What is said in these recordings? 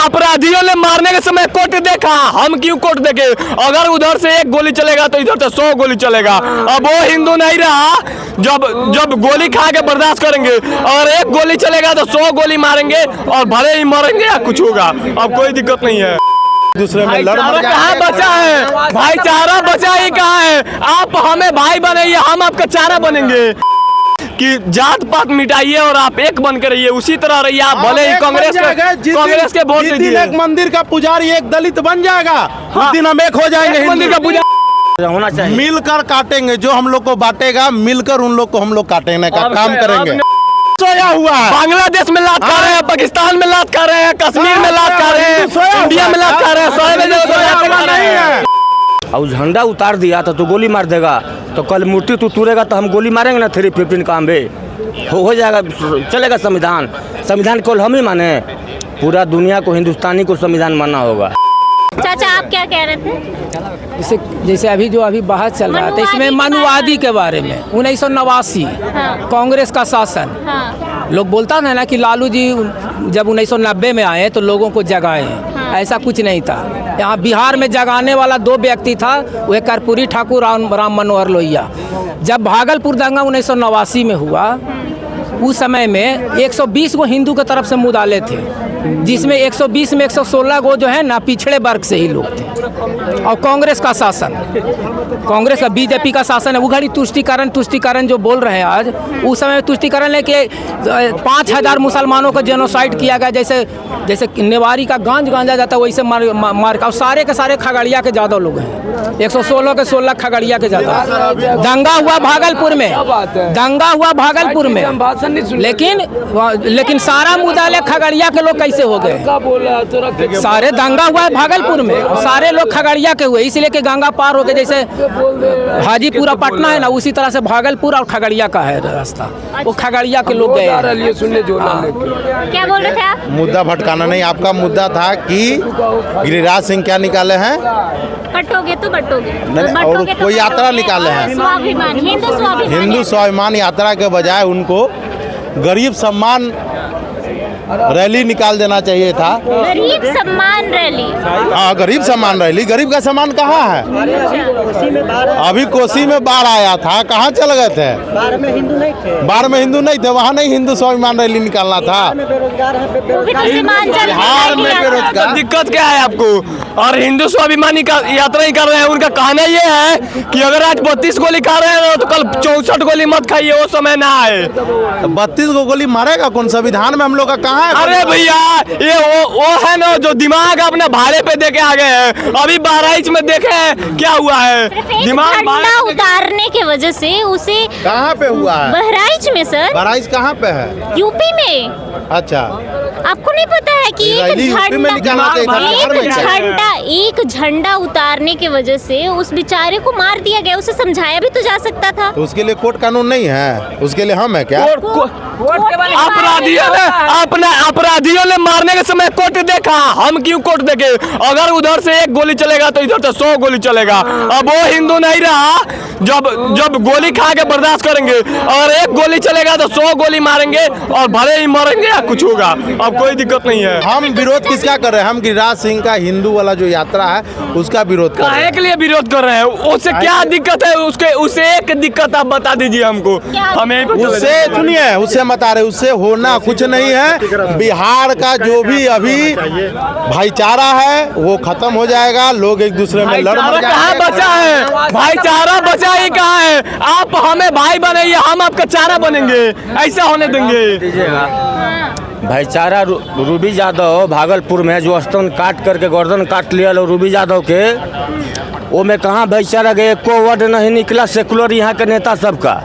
अपराधियों ने मारने के समय कोर्ट देखा, हम क्यों कोर्ट देखे? अगर उधर से एक गोली चलेगा तो इधर से 100 गोली चलेगा। अब वो हिंदू नहीं रहा जब गोली खा के बर्दाश्त करेंगे। अगर एक गोली चलेगा तो 100 गोली मारेंगे और भले ही मरेंगे या कुछ होगा, अब कोई दिक्कत नहीं है। दूसरे में कहाँ बचा है? भाईचारा बचा ही कहाँ है? आप हमें भाई बनाइए, हम आपका चारा बनेंगे। कि जात पात मिटाइए और आप एक बन के रहिए, उसी तरह रहिए। आप भले ही कांग्रेस के वोट दीजिए। एक मंदिर का पुजारी एक दलित बन जाएगा, उस दिन हम एक हो जाएंगे। मंदिर का पुजारी होना चाहिए। मिलकर काटेंगे, जो हम लोग को बांटेगा मिलकर उन लोग को हम लोग काटने का काम करेंगे। सोया हुआ है, बांग्लादेश में लात खा रहे हैं, पाकिस्तान में लात खा रहे हैं, कश्मीर में लात खा रहे हैं, इंडिया में लात खा रहे हैं। और झंडा उतार दिया तो गोली मार देगा, तो कल मूर्ति तू तोड़ेगा तो हम गोली मारेंगे ना। 315 काम बे हो जाएगा, चलेगा संविधान। संविधान केवल हम ही माने, पूरा दुनिया को, हिंदुस्तानी को संविधान मानना होगा। चाचा आप क्या कह रहे थे? जैसे अभी बहस चल रहा था इसमें मनुवादी के बारे में 1989 कांग्रेस का शासन। लोग बोलता था ना कि लालू जी जब 1990 में आए तो लोगों को जगाए। ऐसा कुछ नहीं था। यहाँ बिहार में जगाने वाला 2 व्यक्ति था, वह कर्पूरी ठाकुर राम मनोहर लोहिया। जब भागलपुर दंगा 1989 में हुआ, उस समय में 120 गो हिंदू की तरफ से मुदाले थे, जिसमें 120 में 116 गो जो है ना पिछड़े वर्ग से ही लोग थे। और कांग्रेस का शासन, कांग्रेस का बीजेपी का शासन है। वो घड़ी तुष्टिकरण जो बोल रहे हैं आज, उस समय तुष्टिकरण है कि 5000 मुसलमानों का जेनोसाइड किया गया। जैसे नेवारी का गांजा जाता है वैसे मार का। और सारे के सारे खगड़िया के ज़्यादा लोग हैं, 116 के 16 खगड़िया के ज़्यादा। दंगा हुआ भागलपुर में, लेकिन सारा मुदाले खगड़िया के लोग कैसे हो गए? सारे दंगा हुआ है भागलपुर में, सारे लोग खगड़िया के हुए, इसलिए कि गंगा पार हो गए। जैसे हाजीपुरा पटना है ना, उसी तरह से भागलपुर और खगड़िया का है रास्ता, वो खगड़िया के लोग गए। क्या बोल रहे थे आप? मुद्दा भटकाना नहीं, आपका मुद्दा था कि गिरिराज सिंह क्या निकाले हैं? बटोगे तो बटोगे, और कोई यात्रा निकाले हैं, हिंदू स्वाभिमान यात्रा के बजाय उनको गरीब सम्मान रैली निकाल देना चाहिए था। गरीब सम्मान रैली? हाँ, गरीब सम्मान रैली। गरीब का सम्मान कहाँ है? अभी कोसी में बाढ़ आया था, कहाँ चल गए थे? बाढ़ में हिंदू नहीं थे, वहाँ नहीं हिंदू स्वाभिमान रैली निकालना था। बिहार में बेरोजगार। दिक्कत क्या है आपको? और हिंदू स्वाभिमानी का यात्रा ही कर रहे हैं। उनका कहना ये है कि अगर आज 32 गोली खा रहे हैं तो कल 64 गोली मत खाइए, वो समय ना आए। 32 को गोली मारेगा कौन? संविधान में हम लोग का कहाँ है? अरे भैया, ये वो है ना जो दिमाग अपने भाड़े पे दे के आ गए हैं। अभी बहराइच में देखे हैं क्या हुआ है? दिमाग झंडा उतारने की वजह से उसे कहाँ पे हुआ है? बहराइच में सर। बहराइच कहाँ पे है? यूपी में। अच्छा, आपको नहीं पता है कि एक झंडा उतारने की वजह से उस बेचारे को मार दिया गया? उसे समझाया भी तो जा सकता था। तो उसके लिए कोर्ट कानून नहीं है? उसके लिए हम है क्या? अपराधियों ने मारने के समय कोर्ट देखा, हम क्यों कोर्ट देखे? अगर उधर से एक गोली चलेगा तो इधर से 100 गोली चलेगा। अब वो हिंदू नहीं रहा जब गोली खा के बर्दाश्त करेंगे। अगर एक गोली चलेगा तो 100 गोली मारेंगे और भले ही मरेंगे या कुछ होगा, अब कोई दिक्कत नहीं है। हम विरोध किसका कर रहे हैं? हम गिरिराज सिंह का हिंदू वाला जो यात्रा है उसका विरोध कर रहे हैं। के लिए विरोध कर रहे हैं? उससे क्या दिक्कत है? उसे एक दिक्कत आप बता दीजिए हमको। हमें उससे सुनिए, उससे मत आ रहे, उससे होना कुछ नहीं है। बिहार का जो भी अभी भाईचारा है वो खत्म हो जाएगा। लोग एक दूसरे में लड़ मर कहाँ बचा है? भाईचारा बचा ही कहाँ है? आप हमें भाई बनाइए, हम आपका चारा बनेंगे, ऐसा होने देंगे? भाईचारा रूबी यादव भागलपुर में जो स्तन काट करके गर्दन काट लिया रूबी यादव के, वो में कहाँ भाईचारा गए? एको वर्ड नहीं निकला सेकुलर यहाँ के नेता सबका।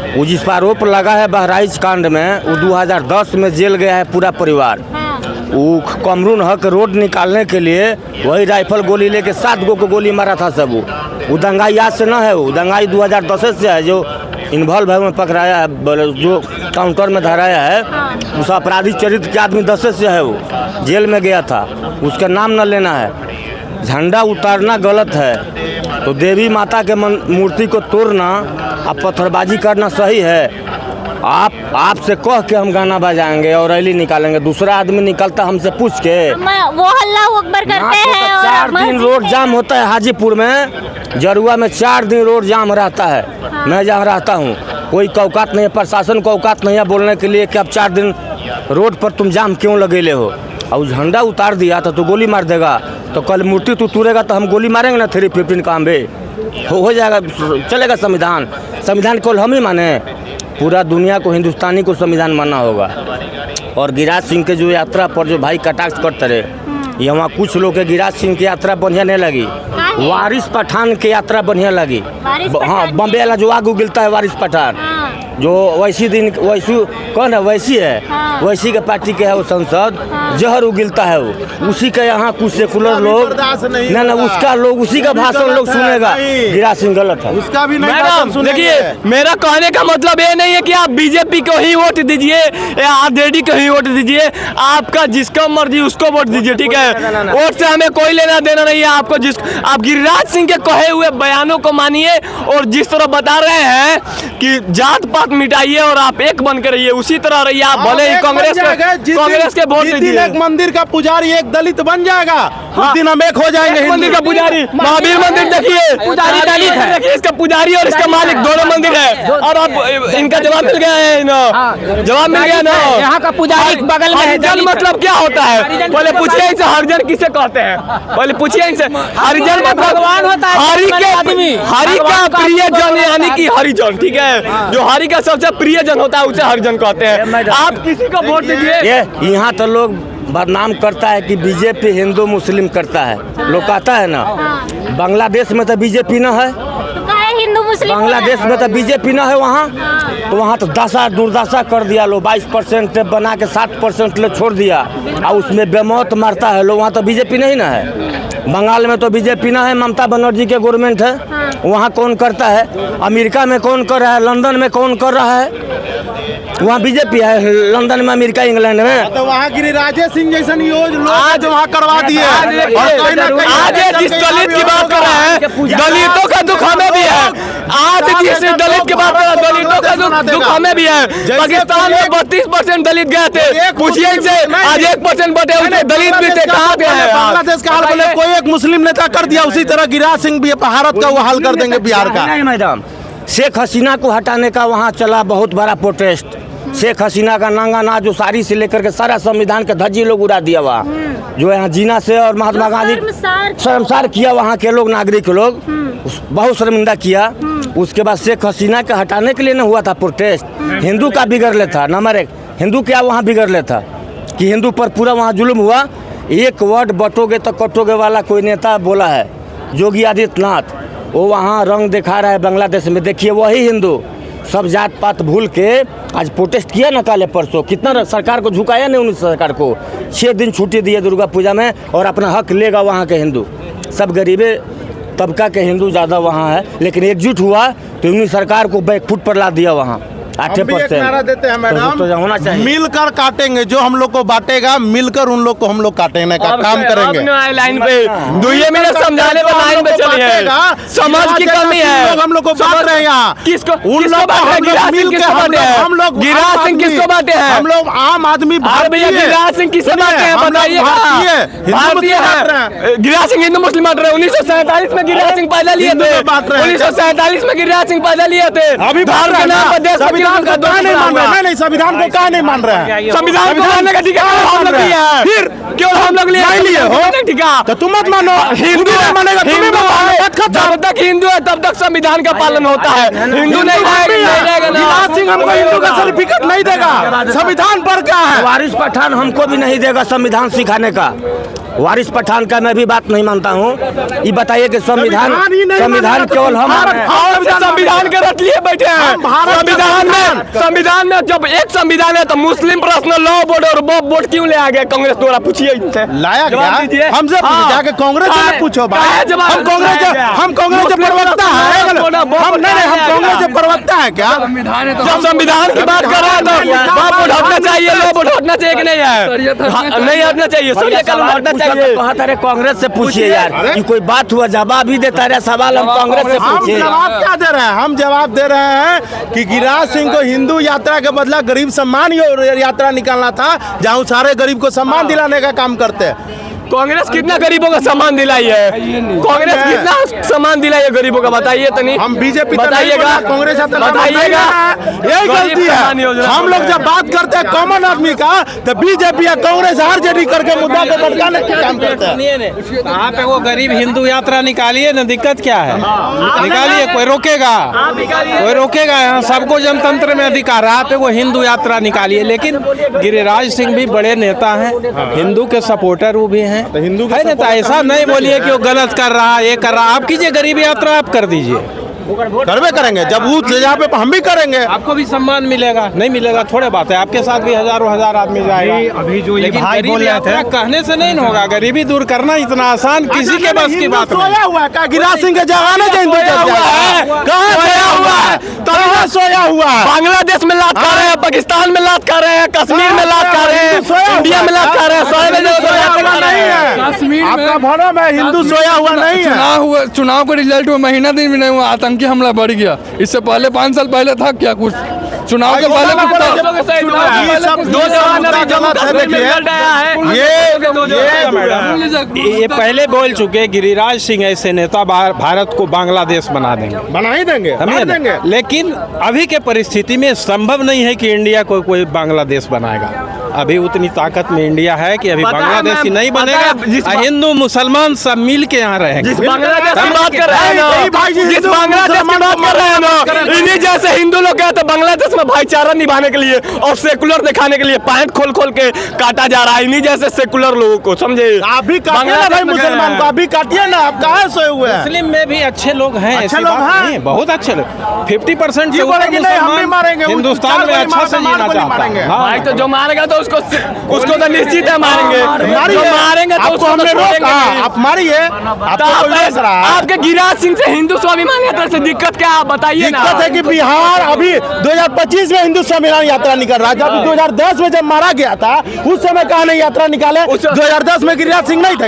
वो जिस पर आरोप लगा है बहराइच कांड में, वो 2010 में जेल गया है पूरा परिवार। वो कमरून हक रोड निकालने के लिए वही राइफल गोली लेके 7 गो को गोली मारा था सब। वो दंगाई आज से न है, वो दंगाई 2010 से है। जो इन्वॉल्व है, पकड़ाया है, जो काउंटर में धराया है, उस अपराधी चरित्र के आदमी 10 से है। वो जेल में गया था, उसका नाम न लेना है। झंडा उतारना गलत है तो देवी माता के मूर्ति को तोड़ना और पत्थरबाजी करना सही है। आपसे कह के हम गाना बजाएंगे और रैली निकालेंगे, दूसरा आदमी निकलता हमसे पूछ के। वो हल्ला अकबर करते हैं और 4 दिन रोड जाम होता है हाजीपुर में, जरुआ में 4 दिन रोड जाम रहता है। मैं जहाँ रहता हूँ कोई औकात नहीं है, प्रशासन को औकात नहीं है बोलने के लिए कि अब 4 दिन रोड पर तुम जाम क्यों लगेले हो। और झंडा उतार दिया तो गोली मार देगा, तो कल मूर्ति तू तुरेगा तो हम गोली मारेंगे ना 315 काम बे हो जाएगा, चलेगा संविधान। संविधान केवल हम ही माने, पूरा दुनिया को, हिंदुस्तानी को संविधान मानना होगा। और गिरिराज सिंह के जो यात्रा पर जो भाई कटाक्ष करते रहे, यहाँ कुछ लोग के गिरिराज सिंह की यात्रा बढ़िया नहीं लगी, वारिस पठान की यात्रा बढ़िया लगी। हाँ, बम्बे वाला जो आग उगलता है वारिस पठान, जो वैसी दिन वैसी कौन है, वैसी है, वैसी के पार्टी के है वो सांसद, जहर उगलता है वो, उसी के यहाँ कुछ सेकुलर लोग ना उसका लोग उसी का भाषण लोग सुनेगा। गिरिराज सिंह गलत है, उसका भी नहीं। मैडम देखिए, मेरा कहने का मतलब ये नहीं है कि आप बीजेपी को ही वोट दीजिए या आरजेडी को ही वोट दीजिए, आपका जिसका मर्जी उसको वोट दीजिए, ठीक है। वोट से हमें कोई लेना देना नहीं है। आपको आप गिरिराज सिंह के कहे हुए बयानों को मानिए, और जिस तरह बता रहे हैं कि जात पात मिटाइए और आप एक बन के रहिए, उसी तरह रहिए। आप भले ही कांग्रेस के वोट दीजिए। एक मंदिर का पुजारी एक दलित बन जाएगा, उस दिन हम एक हो जाएंगे। मंदिर का पुजारी, महावीर मंदिर देखिए, पुजारी दलित है, देखिए इसका पुजारी और इसका मालिक दोनों मंदिर है। और अब इनका जवाब मिल गया है ना, जवाब मिल गया ना। यहाँ का पुजारी बगल में है। हरिजन मतलब क्या होता है, पहले पूछिए इनसे, हरिजन किसे कहते हैं, पहले पूछिए इनसे। हरिजन मतलब भगवान होता है, हरि का प्रिय जन, यानी कि हरिजन, ठीक है। जो हरि का सबसे प्रिय जन होता है उसे हरिजन कहते हैं। आप किसी को वोट दीजिए। यहाँ तो लोग बदनाम करता है कि बीजेपी हिंदू मुस्लिम करता है, लोग कहता है ना। बांग्लादेश में तो बीजेपी न है, हिंदू मुस्लिम बांग्लादेश में तो बीजेपी न है वहाँ, तो वहाँ तो दशा दुर्दशा कर दिया लो, 22% बना के 7% ले छोड़ दिया, और उसमें बेमौत मारता है लोग। वहाँ तो बीजेपी नहीं ना है। बंगाल में तो बीजेपी ना है, ममता बनर्जी के गवर्नमेंट है, वहाँ कौन करता है। अमेरिका में कौन कर रहा है, लंदन में कौन कर रहा है, वहाँ बीजेपी है। लंदन में, अमेरिका, इंग्लैंड में तो वहाँ गिरिराज सिंह जैसा लोग आज वहाँ करवा दिए। आज जिस दलित की बात कर रहे हैं, दलितों का दुख हमें भी है। आज जिस दलित की बात कर रहे हैं, दलितों का दुख हमें भी है। पाकिस्तान में 32% दलित गए थे, पूछिए इनसे, आज 1% बटे हुए दलित भी थे, कहाँ गए हैं। बांग्लादेश का हाल बोले कोई एक मुस्लिम नेता कर दिया, उसी तरह गिरिराज सिंह भी भारत का वो हाल कर देंगे बिहार का। नहीं मैडम, शेख हसीना को हटाने का वहाँ चला बहुत बड़ा प्रोटेस्ट। शेख हसीना का नांगा नाच, जो साड़ी से लेकर के सारा संविधान का धज्जी लोग उड़ा दिया वहाँ, जो यहाँ जीना से और महात्मा गांधी शर्मसार किया वहाँ के लोग, नागरिक लोग बहुत शर्मिंदा किया। उसके बाद शेख हसीना के हटाने के लिए न हुआ था प्रोटेस्ट, हिंदू का बिगड़ ले था। नंबर 1 हिंदू क्या वहाँ बिगड़ ले था कि हिंदू पर पूरा वहाँ जुल्म हुआ। एक वर्ड बटोगे तो कटोगे वाला कोई नेता बोला है, योगी आदित्यनाथ, वो वहाँ रंग दिखा रहा है बांग्लादेश में। देखिए वही हिंदू सब जात पात भूल के आज प्रोटेस्ट किया ना काले परसों, कितना सरकार को झुकाया नहीं। उन सरकार को 6 दिन छुट्टी दिए दुर्गा पूजा में, और अपना हक लेगा वहाँ के हिंदू। सब गरीबे तबका के हिंदू ज़्यादा वहाँ है, लेकिन एकजुट हुआ तो उन्हीं सरकार को बैकफुट पर ला दिया वहाँ। 8% नारा देते हैं मैडम, तो होना चाहिए, मिलकर काटेंगे, जो हम लोग को बांटेगा मिलकर उन लोग को हम लोग काटने का काम करेंगे। लाइन पे 2 मिनट समझाने पर लाइन पे चलिए, समझ की कमी है। हम लोग को बांट रहे हैं यहाँ, किसको उन लोग को गिरिराज सिंह किसको बांटे हैं, हम लोग गिरिराज सिंह किसको बांटे हैं, हम लोग आम आदमी भैया गिरिराज सिंह किससे बांटे हैं बताइए। भारतीय है, गिरिराज सिंह हिंदू मुस्लिम बांट रहे हैं। 1947 में गिरिराज सिंह पैदा लिए थे, 1947 में गिरिराज सिंह पैदा लिए थे। अभी धर्म के नाम पर देश संविधान को कहा नहीं मान रहे, नहीं संविधान को कहा नहीं मान रहे हैं। संविधान को मानने का ठीक है, हम लोग लिए हैं, फिर क्यों हम लोग लिए हो, ठीक है। तो तुम मत मानो, हिंदू मानेगा, जब तक हिंदू है तब तक संविधान का पालन होता है। हिंदू नहीं रहेगा, गिरिराज सिंह हमको हिंदू का सर्टिफिकेट नहीं देगा। संविधान पर क्या है, वारिस पठान हमको भी नहीं देगा संविधान सिखाने का। वारिस पठान का मैं भी बात नहीं मानता हूँ। ये बताइए कि संविधान केवल हम संविधान के रट लिए बैठे हैं। संविधान में जब एक संविधान है तो मुस्लिम पर्सनल लॉ बोर्ड और बोर्ड क्यों ले आ गए कांग्रेस द्वारा, पूछिए इनसे। लाया क्या हमसे जाके कांग्रेस से पूछो भाई। हम कांग्रेस के प्रवक्ता है, हम कांग्रेस के प्रवक्ता है क्या। जब संविधान की बात कर रहे हैं तो बोर्ड हटना चाहिए, लॉ बोर्ड हटना चाहिए कि नहीं है, नहीं हटना चाहिए, सर ये कानून हटना चाहिए। चाहिए। कहता रहे कांग्रेस से पूछिए यार, ये कोई बात हुआ? जवाब ही देता रहे, सवाल हम कांग्रेस से हम पूछिए। जवाब क्या दे रहे हैं? हम जवाब दे रहे हैं कि गिरिराज सिंह को हिंदू यात्रा के बदला गरीब सम्मान यात्रा निकालना था, जहाँ सारे गरीब को सम्मान दिलाने का काम करते हैं। कांग्रेस कितना गरीबों का सम्मान दिलाई है? कांग्रेस कितना सम्मान दिलाई है गरीबों का? बताइए तो नहीं। हम बीजेपी बताइएगा, कांग्रेस बताइएगा। यही गलती है। हम लोग जब बात करते हैं कॉमन आदमी का, तो बीजेपी या कांग्रेस आरजेडी करके मुद्दा को भटकाने का काम करते हैं। यहाँ पे वो गरीब हिंदू यात्रा निकालिए ना, दिक्कत क्या है? निकालिए, कोई रोकेगा? कोई रोकेगा? यहाँ सबको जनतंत्र में अधिकार है। यहाँ पे वो हिंदू यात्रा निकालिए। लेकिन गिरिराज सिंह भी बड़े नेता हैं, हिंदू के सपोर्टर वो भी हैं, तो हिंदू है नेता। ऐसा नहीं बोलिए कि वो गलत कर रहा है, ये कर रहा है। आप कीजिए गरीब यात्रा, आप कर दीजिए। करवे करेंगे जब उस जगह पे हम भी करेंगे। आपको भी सम्मान मिलेगा। नहीं मिलेगा थोड़े बात है, आपके साथ भी हजारों हजार आदमी जाएगा। अभी जो ये लेकिन भाई गरीब बोल रहे यात्रा थे, कहने से नहीं होगा। गरीबी दूर करना इतना आसान किसी के बस की बात नहीं। सोया हुआ है क्या? गिरिराज सिंह के जगाने जो हिंदू सोया हुआ है। कहाँ सोया हुआ है? कहाँ सोया हुआ है? बांग्लादेश में लात खा रहे हैं, पाकिस्तान में लात खा रहे हैं, कश्मीर में लात खा रहे हैं, इंडिया में लात खा रहे हैं, सारे में सोया हुआ नहीं है। कश्मीर में आपका भरम है, हिंदू सोया हुआ नहीं है। चुनाव का रिजल्ट हुआ, महीना दिन भी नहीं हुआ, आतंकी हमला बढ़ गया। इससे पहले 5 साल पहले था क्या कुछ? चुनाव के पहले ये सब दो ये पहले बोल चुके, गिरिराज सिंह ऐसे नेता भारत को बांग्लादेश बना देंगे। बना ही देंगे, समझे बना देंगे। ना? लेकिन अभी के परिस्थिति में संभव नहीं है कि इंडिया को कोई बांग्लादेश बनाएगा। अभी उतनी ताकत में इंडिया है कि अभी पता है, बांग्लादेश ही नहीं पता बनेगा। है, जिस हिंदू मुसलमान सब मिल के यहाँ रहेंगे। जिस बांग्लादेश की बात कर रहे हैं ना, जिस बांग्लादेश की बात कर रहे हैं ना, इन्हीं जैसे हिंदू लोग कहते हैं बांग्लादेश में भाईचारा निभाने के लिए और सेकुलर दिखाने के लिए पैंट खोल खोल के काटा जा रहा है। इन्हीं जैसे सेकुलर लोगों को, समझे? आप भी काटिए ना भाई मुसलमान को, आप भी काटिए ना। आप कहाँ सोए हुए हैं? मुस्लिम में भी अच्छे लोग हैं, अच्छे ऐसी लोग बात हैं। नहीं है, बहुत अच्छे लोग। 50% से ये बोले ऊपर कि नहीं, हम भी मुसलमान मारेंगे। हिंदुस्तान में अच्छा से जीना चाहता है। भाई तो जो मारेगा तो उसको तो निश्चित है मारेंगे। जो मारेंगे तो आपको उसको हमने तो रोका, छोड़ेंगे नहीं। आप मारिए। तो आपको कोई रोक रहा है? आपके गिरिराज सिंह से हिंदू स्वाभिमान यात्रा से दिक्कत क्या है? आप बताइए ना। दिक्कत है कि बिहार अभी 2025 में हिंदू स्वाभिमान यात्रा निकल रहा है। जब 2010 में जब मारा गया था, उस समय कहा नहीं यात्रा निकाले? 2010 में गिरिराज सिंह नहीं था क्या?